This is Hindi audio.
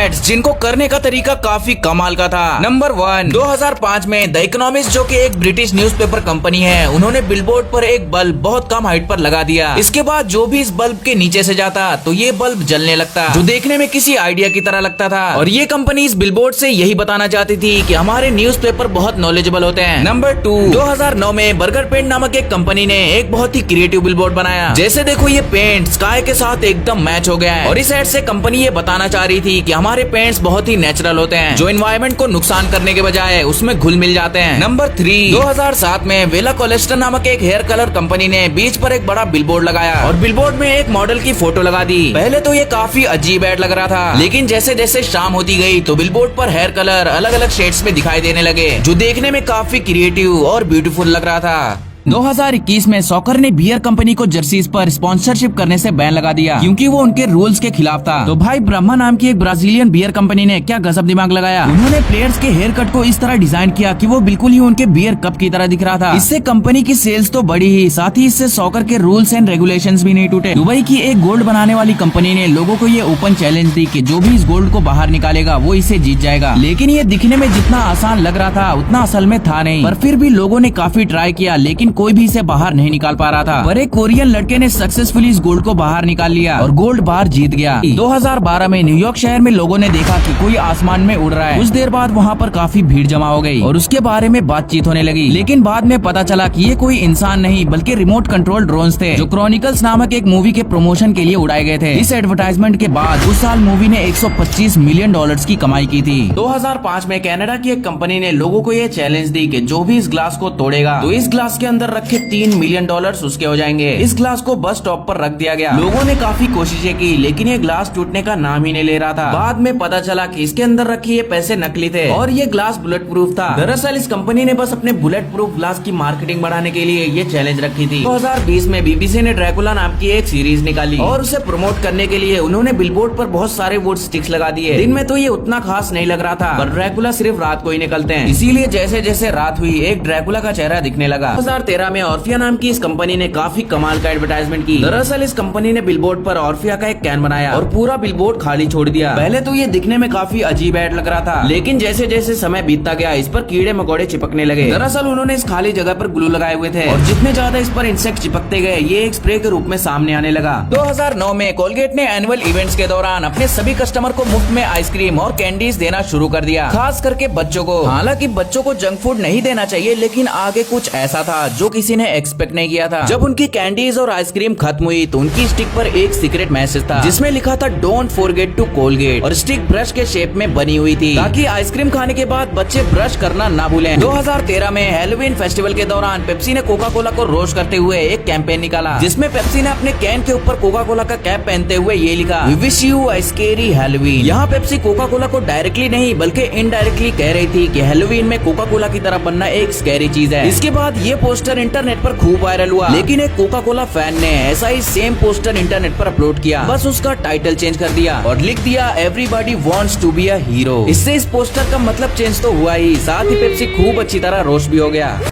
एड्स जिनको करने का तरीका काफी कमाल का था। नंबर 1, 2005 में द इकोनॉमिस्ट जो कि एक ब्रिटिश न्यूज़पेपर कंपनी है, उन्होंने बिलबोर्ड पर एक बल्ब बहुत कम हाइट पर लगा दिया। इसके बाद जो भी इस बल्ब के नीचे से जाता तो ये बल्ब जलने लगता, जो देखने में किसी आइडिया की तरह लगता था। और ये कंपनी इस बिलबोर्ड से यही बताना चाहती थी कि हमारे न्यूज़पेपर बहुत नॉलेजेबल होते हैं। नंबर 2, 2009 में बर्गर पेंट नामक एक कंपनी ने एक बहुत ही क्रिएटिव बिलबोर्ड बनाया। जैसे देखो ये पेंट स्काई के साथ एकदम मैच हो गया है और इस एड से कंपनी ये बताना चाह रही थी कि हमारे पेंट्स बहुत ही नेचुरल होते हैं, जो एनवायरनमेंट को नुकसान करने के बजाय उसमें घुल मिल जाते हैं। नंबर 3, 2007 में वेला कोलेस्टर नामक एक हेयर कलर कंपनी ने बीच पर एक बड़ा बिलबोर्ड लगाया और बिलबोर्ड में एक मॉडल की फोटो लगा दी। पहले तो ये काफी अजीब एड लग रहा था, लेकिन जैसे जैसे शाम होती गई तो बिलबोर्ड पर हेयर कलर अलग अलग शेड्स में दिखाई देने लगे, जो देखने में काफी क्रिएटिव और ब्यूटीफुल लग रहा था। 2021 में सॉकर ने बियर कंपनी को जर्सीज पर स्पॉन्सरशिप करने से बैन लगा दिया, क्योंकि वो उनके रूल्स के खिलाफ था। तो भाई ब्रह्मा नाम की एक ब्राजीलियन बियर कंपनी ने क्या गजब दिमाग लगाया। उन्होंने प्लेयर्स के हेयर कट को इस तरह डिजाइन किया कि वो बिल्कुल ही उनके बियर कप की तरह दिख रहा था। इससे कंपनी की सेल्स तो बढ़ी ही, साथ ही इससे सॉकर के रूल्स एंड रेगुलेशंस भी नहीं टूटे। दुबई की एक गोल्ड बनाने वाली कंपनी ने लोगों को ये ओपन चैलेंज दी कि जो भी इस गोल्ड को बाहर निकालेगा वो इसे जीत जाएगा। लेकिन ये दिखने में जितना आसान लग रहा था उतना असल में था नहीं, पर फिर भी लोगों ने काफी ट्राई किया, लेकिन कोई भी इसे बाहर नहीं निकाल पा रहा था। पर एक कोरियन लड़के ने सक्सेसफुली इस गोल्ड को बाहर निकाल लिया और गोल्ड बार जीत गया। 2012 में न्यूयॉर्क शहर में लोगों ने देखा कि कोई आसमान में उड़ रहा है। कुछ देर बाद वहाँ पर काफी भीड़ जमा हो गई और उसके बारे में बातचीत होने लगी, लेकिन बाद में पता चला कि ये कोई इंसान नहीं बल्कि रिमोट कंट्रोल ड्रोन्स थे, जो क्रॉनिकल्स नामक एक मूवी के प्रमोशन के लिए उड़ाए गए थे। इस एडवर्टाइजमेंट के बाद उस साल मूवी ने $125 मिलियन की कमाई की थी। 2005 में कनाडा की एक कंपनी ने लोगों को ये चैलेंज दी कि जो भी इस ग्लास को तोड़ेगा तो इस ग्लास के अंदर रखे $3 मिलियन उसके हो जाएंगे। इस ग्लास को बस स्टॉप पर रख दिया गया। लोगों ने काफी कोशिशें की, लेकिन ये ग्लास टूटने का नाम ही नहीं ले रहा था। बाद में पता चला कि इसके अंदर रखे ये पैसे नकली थे और ये ग्लास बुलेट प्रूफ था। दरअसल इस कंपनी ने बस अपने बुलेट प्रूफ ग्लास की मार्केटिंग बढ़ाने के लिए ये चैलेंज रखी थी। 2020 में बीबीसी ने ड्रैकुला नाम की एक सीरीज निकाली और उसे प्रमोट करने के लिए उन्होंने बिलबोर्ड पर बहुत सारे वुड स्टिक्स लगा दिए। दिन में तो ये उतना खास नहीं लग रहा था, पर ड्रैकुला सिर्फ रात को ही निकलते हैं, इसीलिए जैसे जैसे रात हुई एक ड्रैकुला का चेहरा दिखने लगा। 2013 में ऑर्फिया नाम की इस कंपनी ने काफी कमाल का एडवर्टाइजमेंट की। दरअसल इस कंपनी ने बिलबोर्ड पर ऑर्फिया का एक कैन बनाया और पूरा बिलबोर्ड खाली छोड़ दिया। पहले तो ये दिखने में काफी अजीब एड लग रहा था, लेकिन जैसे जैसे समय बीतता गया इस पर कीड़े मकोड़े चिपकने लगे। दरअसल उन्होंने इस खाली जगह पर ग्लू लगाए हुए थे और जितने ज्यादा इस पर इंसेक्ट चिपकते गए ये एक स्प्रे के रूप में सामने आने लगा। 2009 में कोलगेट ने एनुअल इवेंट्स के दौरान अपने सभी कस्टमर को मुफ्त में आइसक्रीम और कैंडीज देना शुरू कर दिया, खास करके बच्चों को। हालांकि बच्चों को जंक फूड नहीं देना चाहिए, लेकिन आगे कुछ ऐसा था जो किसी ने एक्सपेक्ट नहीं किया था। जब उनकी कैंडीज और आइसक्रीम खत्म हुई तो उनकी स्टिक पर एक सीक्रेट मैसेज था, जिसमें लिखा था डोंट फॉरगेट टू कोलगेट, और स्टिक ब्रश के शेप में बनी हुई थी ताकि आइसक्रीम खाने के बाद बच्चे ब्रश करना ना भूलें। 2013 में हैलोवीन फेस्टिवल के दौरान पेप्सी ने कोका कोला को रोस्ट करते हुए एक कैंपेन निकाला, जिसमें पेप्सी ने अपने कैन के ऊपर कोका कोला का कैप पहनते हुए ये लिखा, we wish you a scary Halloween. यहाँ पेप्सी कोका कोला को डायरेक्टली नहीं बल्कि इनडायरेक्टली कह रही थी कि हैलोवीन में कोका कोला की तरह बनना एक स्कैरी चीज है। इसके बाद ये पोस्टर इंटरनेट पर खूब वायरल हुआ, लेकिन एक कोका कोला फैन ने ऐसा ही सेम पोस्टर इंटरनेट पर अपलोड किया, बस उसका टाइटल चेंज कर दिया और लिख दिया everybody wants to be a hero. इससे इस पोस्टर का मतलब चेंज तो हुआ ही, साथ ही पेप्सी खूब अच्छी तरह रोस्ट भी हो गया।